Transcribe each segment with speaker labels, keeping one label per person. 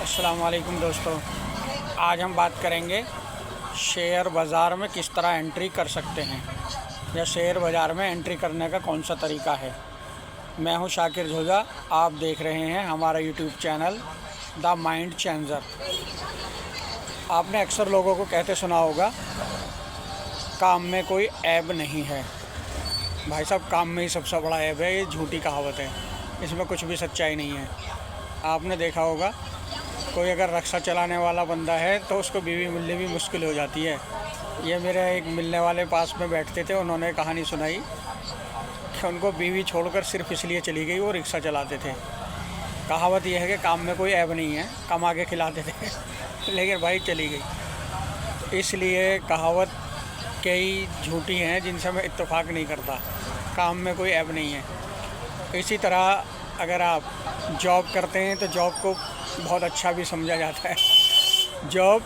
Speaker 1: अस्सलाम वालेकुम दोस्तों, आज हम बात करेंगे शेयर बाज़ार में किस तरह एंट्री कर सकते हैं या शेयर बाज़ार में एंट्री करने का कौन सा तरीका है। मैं हूं शाकिर झोजा, आप देख रहे हैं हमारा YouTube channel the mind changer. आपने अक्सर लोगों को कहते सुना होगा, काम में कोई ऐब नहीं है। भाई साहब, काम में ही सबसे बड़ा ऐब है। ये झूठी कहावत है, इसमें कुछ भी सच्चाई नहीं है। आपने देखा होगा, कोई अगर रिक्शा चलाने वाला बंदा है तो उसको बीवी मिलनी भी मुश्किल हो जाती है। ये मेरे एक मिलने वाले पास में बैठते थे, उन्होंने कहानी सुनाई कि उनको बीवी छोड़कर सिर्फ इसलिए चली गई, वो रिक्शा चलाते थे। कहावत यह है कि काम में कोई ऐब नहीं है, कमा के खिलाते थे लेकिन भाई चली गई। इसलिए कहावत कई झूठी हैं जिनसे मैं इत्तेफाक नहीं करता। काम में कोई ऐब नहीं है। इसी तरह अगर आप जॉब करते हैं तो जॉब को बहुत अच्छा भी समझा जाता है। जॉब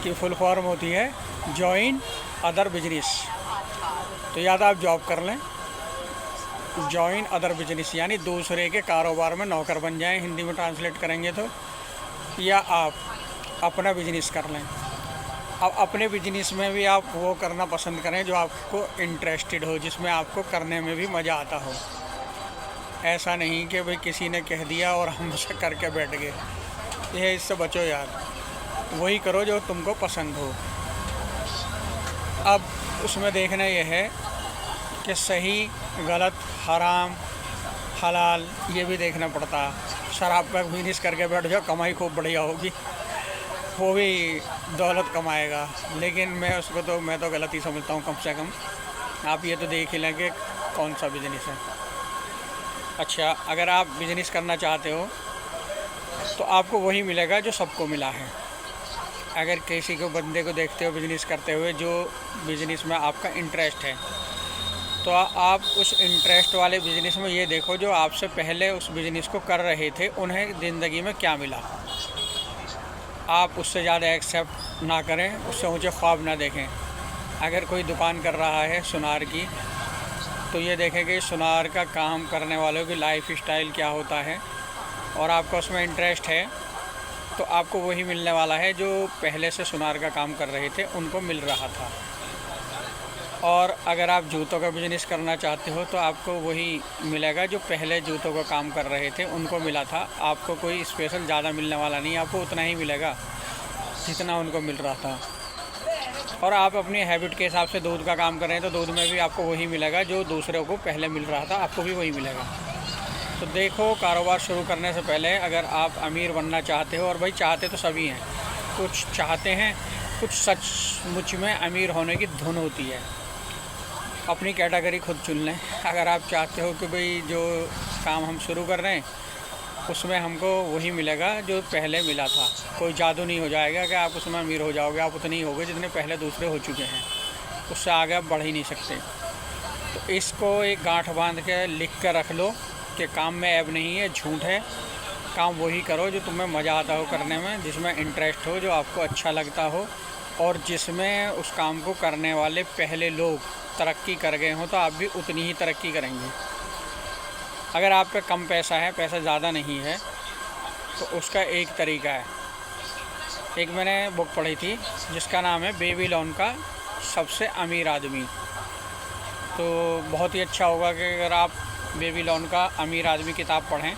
Speaker 1: की फुल फॉर्म होती है जॉइन अदर बिजनेस। तो या तो आप जॉब कर लें, जॉइन अदर बिजनेस यानी दूसरे के कारोबार में नौकर बन जाएं, हिंदी में ट्रांसलेट करेंगे तो, या आप अपना बिजनेस कर लें। अब अपने बिजनेस में भी आप वो करना पसंद करें जो आपको इंटरेस्टेड हो, जिसमें आपको करने में भी मज़ा आता हो। ऐसा नहीं कि भाई किसी ने कह दिया और हम उसे करके बैठ गए। ये इससे बचो यार, वही करो जो तुमको पसंद हो। अब उसमें देखना यह है कि सही गलत, हराम हलाल, ये भी देखना पड़ता। शराब का बिजनेस करके बैठ जाओ, कमाई खूब बढ़िया होगी, वो भी दौलत कमाएगा, लेकिन मैं तो गलत ही समझता हूँ। कम से कम आप ये तो देख ही लें कि कौन सा बिजनेस है। अच्छा, अगर आप बिज़नेस करना चाहते हो तो आपको वही मिलेगा जो सबको मिला है। अगर किसी को बंदे को देखते हो बिज़नेस करते हुए जो बिज़नेस में आपका इंटरेस्ट है, तो आप उस इंटरेस्ट वाले बिज़नेस में ये देखो जो आपसे पहले उस बिज़नेस को कर रहे थे उन्हें ज़िंदगी में क्या मिला। आप उससे ज़्यादा एक्सेप्ट ना करें, उससे ऊँचे ख्वाब ना देखें। अगर कोई दुकान कर रहा है सुनार की, तो ये देखें कि सुनार का काम करने वालों की लाइफ स्टाइल क्या होता है, और आपको उसमें इंटरेस्ट है तो आपको वही मिलने वाला है जो पहले से सुनार का काम कर रहे थे उनको मिल रहा था। और अगर आप जूतों का बिज़नेस करना चाहते हो तो आपको वही मिलेगा जो पहले जूतों का काम कर रहे थे उनको मिला था। आपको कोई स्पेशल ज़्यादा मिलने वाला नहीं, आपको उतना ही मिलेगा जितना उनको मिल रहा था। और आप अपनी हैबिट के हिसाब से दूध का काम कर रहे हैं तो दूध में भी आपको वही मिलेगा जो दूसरों को पहले मिल रहा था, आपको भी वही मिलेगा। तो देखो, कारोबार शुरू करने से पहले अगर आप अमीर बनना चाहते हो, और भाई चाहते तो सभी हैं, कुछ चाहते हैं, कुछ सचमुच में अमीर होने की धुन होती है। अपनी कैटेगरी खुद चुन लें। अगर आप चाहते हो कि भाई जो काम हम शुरू कर रहे हैं उसमें हमको वही मिलेगा जो पहले मिला था, कोई जादू नहीं हो जाएगा कि आप उसमें अमीर हो जाओगे। आप उतने ही होगे जितने पहले दूसरे हो चुके हैं, उससे आगे आप बढ़ ही नहीं सकते। तो इसको एक गांठ बांध के लिख कर रख लो कि काम में ऐब नहीं है, झूठ है। काम वही करो जो तुम्हें मज़ा आता हो करने में, जिसमें इंटरेस्ट हो, जो आपको अच्छा लगता हो, और जिसमें उस काम को करने वाले पहले लोग तरक्की कर गए हों तो आप भी उतनी ही तरक्की करेंगे। अगर आप पे कम पैसा है, पैसा ज़्यादा नहीं है, तो उसका एक तरीका है। एक मैंने बुक पढ़ी थी जिसका नाम है बेबीलोन का सबसे अमीर आदमी। तो बहुत ही अच्छा होगा कि अगर आप बेबीलोन का अमीर आदमी किताब पढ़ें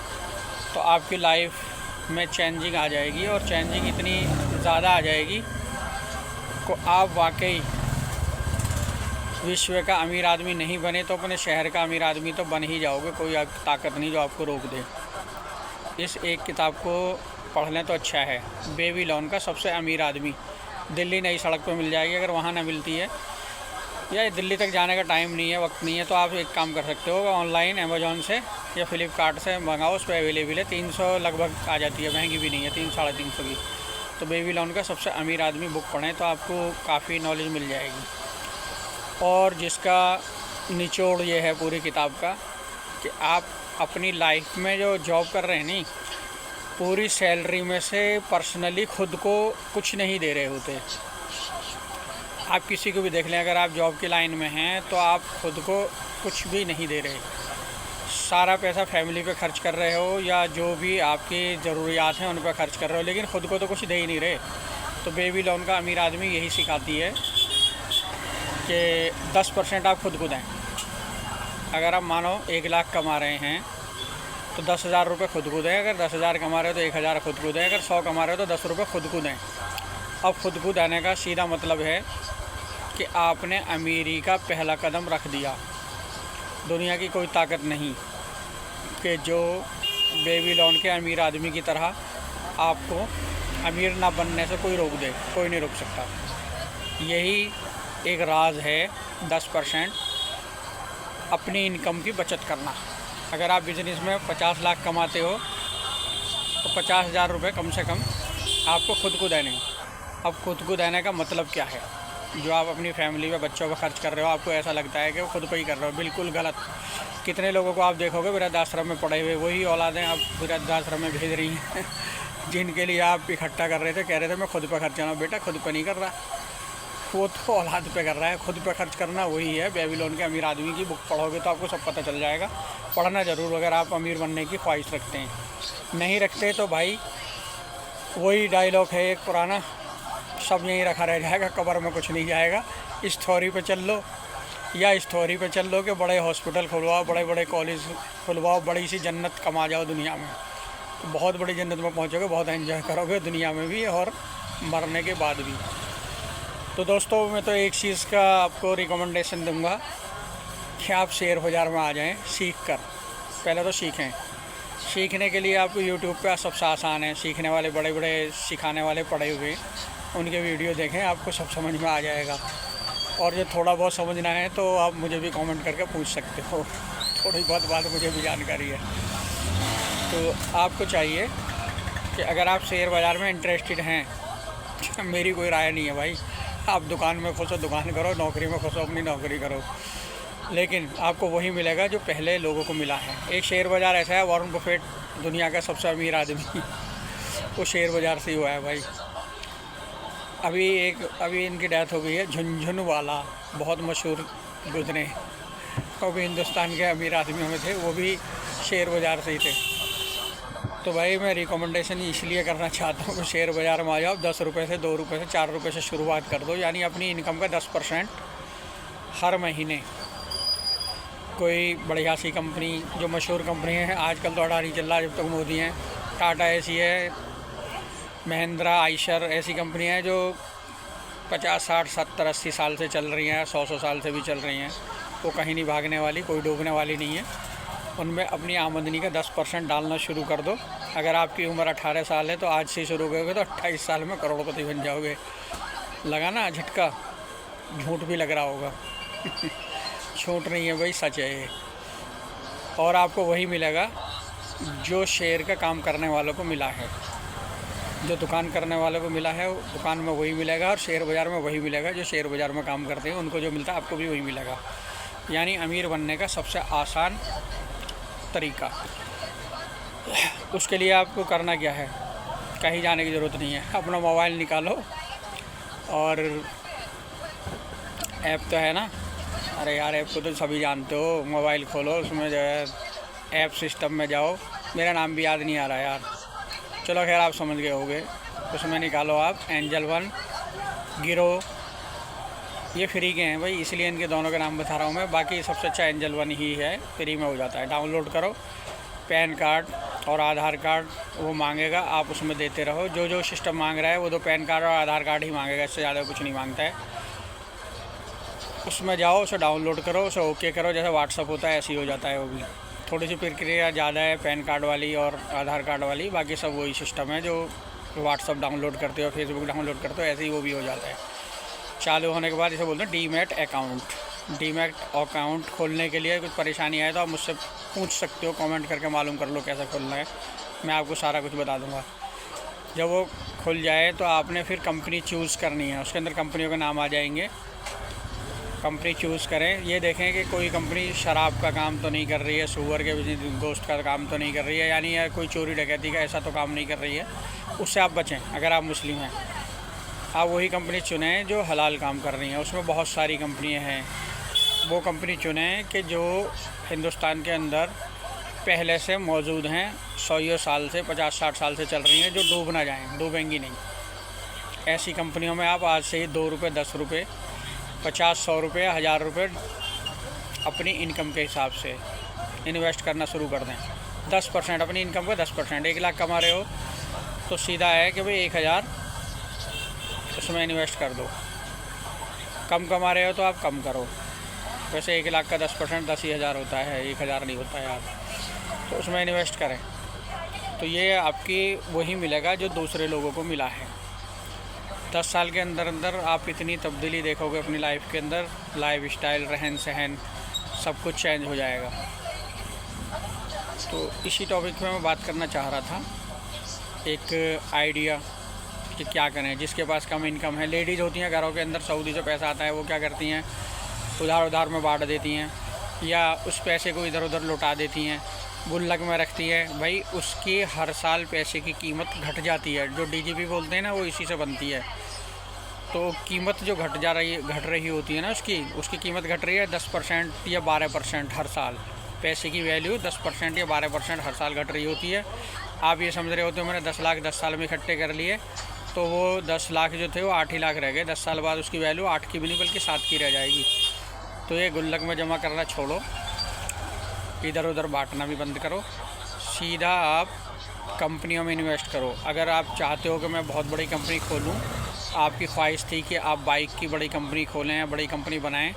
Speaker 1: तो आपकी लाइफ में चेंजिंग आ जाएगी, और चेंजिंग इतनी ज़्यादा आ जाएगी को आप वाकई विश्व का अमीर आदमी नहीं बने तो अपने शहर का अमीर आदमी तो बन ही जाओगे। कोई ताकत नहीं जो आपको रोक दे। इस एक किताब को पढ़ लें तो अच्छा है, बेबीलोन का सबसे अमीर आदमी। दिल्ली नई सड़क पे मिल जाएगी। अगर वहाँ ना मिलती है या दिल्ली तक जाने का टाइम नहीं है, वक्त नहीं है, तो आप एक काम कर सकते हो, ऑनलाइन अमेज़ॉन से या फ्लिपकार्ट से मंगाओ, उस पर अवेलेबल है। 300 लगभग आ जाती है, महंगी भी नहीं है, 300-350 की। तो बेबीलोन का सबसे अमीर आदमी बुक पढ़ें तो आपको काफ़ी नॉलेज मिल जाएगी। और जिसका निचोड़ ये है पूरी किताब का कि आप अपनी लाइफ में जो जॉब कर रहे हैं नहीं, पूरी सैलरी में से पर्सनली खुद को कुछ नहीं दे रहे होते। आप किसी को भी देख लें, अगर आप जॉब की लाइन में हैं तो आप खुद को कुछ भी नहीं दे रहे। सारा पैसा फैमिली पे खर्च कर रहे हो या जो भी आपकी ज़रूरियात हैं उन पर खर्च कर रहे हो, लेकिन ख़ुद को तो कुछ दे ही नहीं रहे। तो बेबी लोन का अमीर आदमी यही सिखाती है कि 10% आप खुद को दें। अगर आप मानो 1 लाख कमा रहे हैं तो 10,000 रुपये खुद को दें। अगर 10,000 कमा रहे हो तो 1,000 खुद को दें। अगर 100 कमा रहे हो तो 10 रुपये खुद को दें। अब खुद को देने का सीधा मतलब है कि आपने अमीरी का पहला कदम रख दिया। दुनिया की कोई ताकत नहीं कि जो बेबी लोन के अमीर आदमी की तरह आपको अमीर ना बनने से कोई रोक दे। कोई नहीं रोक सकता। यही एक राज है 10% अपनी इनकम की बचत करना। अगर आप बिज़नेस में 50 लाख कमाते हो तो 50,000 रुपये कम से कम आपको खुद को देने। अब खुद को देने का मतलब क्या है? जो आप अपनी फैमिली में बच्चों पर खर्च कर रहे हो, आपको ऐसा लगता है कि वो खुद पर ही कर रहे हो। बिल्कुल गलत। कितने लोगों को आप देखोगे वृद्धाश्रम में पड़े हुए, वही औलादें आप वृद्धाश्रम में भेज रही हैं जिनके लिए आप इकट्ठा कर रहे थे, कह रहे थे मैं खुद पर खर्च करना। बेटा खुद पर नहीं कर रहा, वो तो औलाद पे कर रहा है। खुद पे खर्च करना वही है। बेबी लोन के अमीर आदमी की बुक पढ़ोगे तो आपको सब पता चल जाएगा। पढ़ना ज़रूर अगर आप अमीर बनने की ख्वाहिश रखते हैं। नहीं रखते तो भाई वही डायलॉग है एक पुराना, सब यहीं रखा रह जाएगा, कब्र में कुछ नहीं जाएगा। इस थ्योरी पे चल लो या इस थ्योरी पे चल लो कि बड़े हॉस्पिटल खुलवाओ, बड़े बड़े कॉलेज खुलवाओ, बड़ी सी जन्नत कमा जाओ दुनिया में, तो बहुत बड़ी जन्नत में पहुँचोगे, बहुत एंजॉय करोगे दुनिया में भी और मरने के बाद भी। तो दोस्तों मैं तो एक चीज़ का आपको रिकमेंडेशन दूंगा कि आप शेयर बाज़ार में आ जाएं सीख कर। पहले तो सीखें। सीखने के लिए आपको यूट्यूब पे सबसे आसान है। सीखने वाले बड़े बड़े सिखाने वाले पड़े हुए, उनके वीडियो देखें, आपको सब समझ में आ जाएगा। और जो थोड़ा बहुत समझना है तो आप मुझे भी कमेंट करके पूछ सकते हो। थोड़ी बहुत बात मुझे भी जानकारी है। तो आपको चाहिए कि अगर आप शेयर बाज़ार में इंटरेस्टेड हैं, मेरी कोई राय नहीं है भाई, आप दुकान में खुश हो दुकान करो, नौकरी में खुश हो अपनी नौकरी करो, लेकिन आपको वही मिलेगा जो पहले लोगों को मिला है। एक शेयर बाज़ार ऐसा है, वॉरेन बफेट दुनिया का सबसे अमीर आदमी वो शेयर बाज़ार से ही हुआ है भाई। अभी इनकी डेथ हो गई है। झुनझुनवाला बहुत मशहूर गुजरे, वो भी हिंदुस्तान के अमीर आदमियों में थे, वो भी शेयर बाज़ार से ही थे। तो भाई मैं रिकमेंडेशन इसलिए करना चाहता हूँ कि शेयर बाज़ार में आ जाओ। 10 रुपये से 2 रुपये से 4 रुपये से शुरुआत कर दो, यानी अपनी इनकम का 10% हर महीने कोई बढ़िया सी कंपनी, जो मशहूर कंपनी है आजकल तो अडानी चल रहा है जब तक मोदी हैं, टाटा ऐसी है, महिंद्रा, आइशर ऐसी कंपनी है जो 50, 60, 70, 80 साल से चल रही हैं, 100 साल से भी चल रही हैं। वो कहीं नहीं भागने वाली, कोई डूबने वाली नहीं है। उनमें अपनी आमदनी का 10% डालना शुरू कर दो। अगर आपकी उम्र 18 साल है तो आज से शुरू करोगे तो 28 साल में करोड़पति बन जाओगे। लगा ना झटका? झूठ भी लग रहा होगा झूठ नहीं है भाई, सच है ये। और आपको वही मिलेगा जो शेयर का काम करने वालों को मिला है, जो दुकान करने वालों को मिला है, दुकान में वही मिलेगा, और शेयर बाज़ार में वही मिलेगा जो शेयर बाज़ार में काम करते हैं उनको जो मिलता है आपको भी वही मिलेगा। यानी अमीर बनने का सबसे आसान तरीका। उसके लिए आपको करना क्या है? कहीं जाने की ज़रूरत नहीं है। अपना मोबाइल निकालो और ऐप तो है ना, अरे यार ऐप को तो सभी जानते हो। मोबाइल खोलो, उसमें जो है ऐप सिस्टम में जाओ, मेरा नाम भी याद नहीं आ रहा यार, चलो खैर आप समझ गए होगे। उसमें निकालो आप एंजल वन, गिरो, ये फ्री के हैं भाई, इसलिए इनके दोनों के नाम बता रहा हूँ मैं। बाकी सबसे अच्छा एंजल वन ही है, फ्री में हो जाता है। डाउनलोड करो, पैन कार्ड और आधार कार्ड वो मांगेगा, आप उसमें देते रहो। जो जो सिस्टम मांग रहा है वो तो पैन कार्ड और आधार कार्ड ही मांगेगा, इससे ज़्यादा कुछ नहीं मांगता है। उसमें जाओ, उसे डाउनलोड करो, उसे ओके करो, जैसे व्हाट्सअप होता है ऐसे ही हो जाता है वो भी। थोड़ी सी प्रक्रिया ज़्यादा है पैन कार्ड वाली और आधार कार्ड वाली, बाकी सब वही सिस्टम है जो व्हाट्सअप डाउनलोड करते हो, फेसबुक डाउनलोड करते हो, ऐसे ही वो भी हो जाता है। चालू होने के बाद इसे बोलते हैं डीमैट अकाउंट। डीमैट अकाउंट खोलने के लिए कुछ परेशानी आए तो आप मुझसे पूछ सकते हो, कमेंट करके मालूम कर लो कैसे खोलना है, मैं आपको सारा कुछ बता दूंगा। जब वो खुल जाए तो आपने फिर कंपनी चूज़ करनी है, उसके अंदर कंपनियों के नाम आ जाएंगे। कंपनी चूज़ करें, ये देखें कि कोई कंपनी शराब का काम तो नहीं कर रही है, सूअर के गोश्त का काम तो नहीं कर रही है, यानी या कोई चोरी डकैती का ऐसा तो काम नहीं कर रही है, उससे आप बचें। अगर आप मुस्लिम हैं, आप वही कंपनी चुनें जो हलाल काम कर रही हैं। उसमें बहुत सारी कंपनियां हैं, वो कंपनी चुनें कि जो हिंदुस्तान के अंदर पहले से मौजूद हैं, 100 साल से, 50-60 साल से चल रही हैं, जो डूब ना जाएं, डूबेंगी नहीं। ऐसी कंपनियों में आप आज से ही 2 रुपये, 10 रुपये, 50-100 रुपये, 1000 रुपये अपनी इनकम के हिसाब से इन्वेस्ट करना शुरू कर दें। 10% अपनी इनकम का 10%। 1 लाख कमा रहे हो तो सीधा है कि भाई 1000 उसमें इन्वेस्ट कर दो। कम कमा रहे हो तो आप कम करो। वैसे 1 लाख का 10% 10 ही हज़ार होता है, 1000 नहीं होता है यार। तो उसमें इन्वेस्ट करें तो ये आपकी वही मिलेगा जो दूसरे लोगों को मिला है। 10 साल के अंदर अंदर आप इतनी तब्दीली देखोगे अपनी लाइफ के अंदर, लाइफ स्टाइल, रहन सहन, सब कुछ चेंज हो जाएगा। तो इसी टॉपिक पे मैं बात करना चाह रहा था, एक आइडिया कि क्या करें। जिसके पास कम इनकम है, लेडीज़ होती हैं घरों के अंदर, सऊदी से पैसा आता है, वो क्या करती हैं, उधार में बांट देती हैं या उस पैसे को इधर उधर लौटा देती हैं, गुल्लक में रखती है। भाई उसकी हर साल पैसे की कीमत घट जाती है। जो डीजीपी बोलते हैं ना, वो इसी से बनती है। तो कीमत जो घट रही होती है ना, उसकी कीमत घट रही है 10% या 12% हर साल। पैसे की वैल्यू 10% या 12% हर साल घट रही होती है। आप ये समझ रहे होते हो मैंने 10 लाख 10 साल में इकट्ठे कर लिए, तो वो 10 लाख जो थे वो 8 ही लाख रह गए। 10 साल बाद उसकी वैल्यू 8 की भी नहीं बल्कि 7 की रह जाएगी। तो ये गुल्लक में जमा करना छोड़ो, इधर उधर बांटना भी बंद करो, सीधा आप कंपनियों में इन्वेस्ट करो। अगर आप चाहते हो कि मैं बहुत बड़ी कंपनी खोलूं, आपकी ख्वाहिश थी कि आप बाइक की बड़ी कंपनी खोलें या बड़ी कंपनी बनाएं,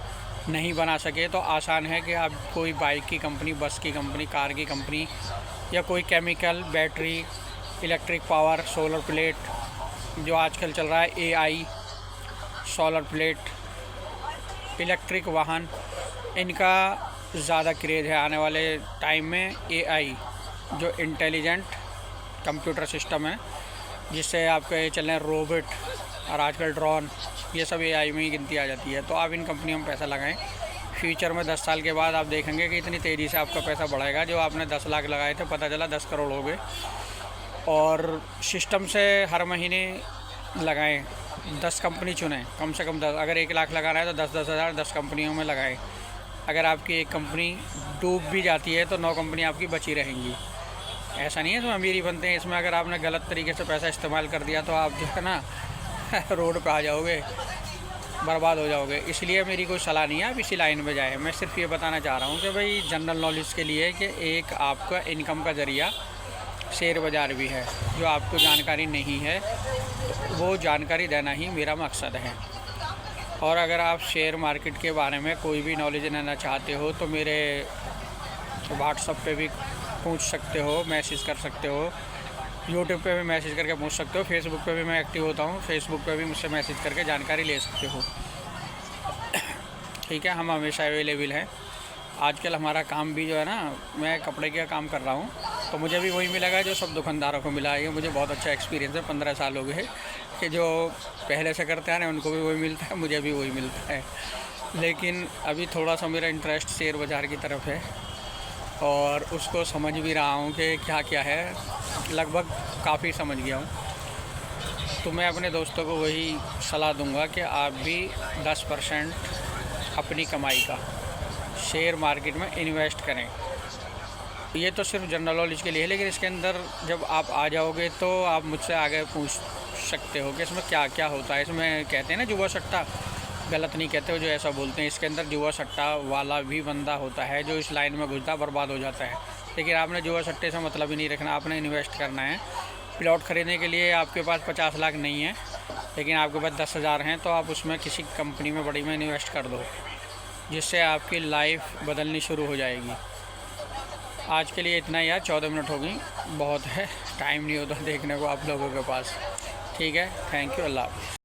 Speaker 1: नहीं बना सके तो आसान है कि आप कोई बाइक की कंपनी, बस की कंपनी, कार की कंपनी या कोई chemical, battery, electric power, solar plate, जो आजकल चल रहा है AI, सोलर प्लेट, इलेक्ट्रिक वाहन, इनका ज़्यादा क्रेज़ है। आने वाले टाइम में AI जो इंटेलिजेंट कंप्यूटर सिस्टम है, जिससे आपके चल रहे रोबोट और आजकल ड्रोन, ये सब AI में ही गिनती आ जाती है। तो आप इन कंपनियों में पैसा लगाएं। फ्यूचर में 10 साल के बाद आप देखेंगे कि इतनी तेज़ी से आपका पैसा बढ़ेगा। जो आपने 10 लाख लगाए थे, पता चला 10 करोड़ हो गए। और सिस्टम से हर महीने लगाएं, 10 कंपनी चुनें, कम से कम 10। अगर 1 लाख लगाना है तो 10-10 हज़ार 10 कंपनियों में लगाएं। अगर आपकी एक कंपनी डूब भी जाती है तो 9 कंपनी आपकी बची रहेंगी। ऐसा नहीं है इसमें अमीरी बनते हैं। इसमें अगर आपने गलत तरीके से पैसा इस्तेमाल कर दिया तो आप जो है ना रोड पे आ जाओगे, बर्बाद हो जाओगे। इसलिए मेरी कोई सलाह नहीं है आप इसी लाइन में जाए। मैं सिर्फ ये बताना चाह रहा हूँ कि भाई जनरल नॉलेज के लिए कि एक आपका इनकम का ज़रिया शेयर बाज़ार भी है, जो आपको जानकारी नहीं है, तो वो जानकारी देना ही मेरा मकसद है। और अगर आप शेयर मार्केट के बारे में कोई भी नॉलेज लेना चाहते हो तो मेरे व्हाट्सएप पे भी पूछ सकते हो, मैसेज कर सकते हो, यूट्यूब पे भी मैसेज करके पूछ सकते हो, फेसबुक पे भी मैं एक्टिव होता हूँ, फेसबुक पे भी मुझसे मैसेज करके जानकारी ले सकते हो। ठीक है, हम हमेशा अवेलेबल हैं। आजकल हमारा काम भी जो है ना, मैं कपड़े का काम कर रहा हूँ, तो मुझे भी वही मिलेगा जो सब दुकानदारों को मिला है। ये मुझे बहुत अच्छा एक्सपीरियंस है, 15 साल हो गए कि जो पहले से करते हैं ना उनको भी वही मिलता है, मुझे भी वही मिलता है। लेकिन अभी थोड़ा सा मेरा इंटरेस्ट शेयर बाज़ार की तरफ है और उसको समझ भी रहा हूँ कि क्या क्या है, लगभग काफ़ी समझ गया हूँ। तो मैं अपने दोस्तों को वही सलाह दूँगा कि आप भी 10% अपनी कमाई का शेयर मार्केट में इन्वेस्ट करें। ये तो सिर्फ जनरल नॉलेज के लिए है, लेकिन इसके अंदर जब आप आ जाओगे तो आप मुझसे आगे पूछ सकते हो कि इसमें क्या क्या होता है। इसमें कहते हैं ना जुआ सट्टा, गलत नहीं कहते हो जो ऐसा बोलते हैं। इसके अंदर जुआ सट्टा वाला भी बंदा होता है जो इस लाइन में घुसता बर्बाद हो जाता है। लेकिन आपने जुआ सट्टे से मतलब ही नहीं रखना, आपने इन्वेस्ट करना है। प्लॉट ख़रीदने के लिए आपके पास 50 लाख नहीं है, लेकिन आपके पास 10,000 हैं, तो आप उसमें किसी कंपनी में बड़ी में इन्वेस्ट कर दो, जिससे आपकी लाइफ बदलनी शुरू हो जाएगी। आज के लिए इतना ही यार, 14 मिनट हो गई, बहुत है, टाइम नहीं होता देखने को आप लोगों के पास। ठीक है, थैंक यू, अल्लाह हाफ़िज़।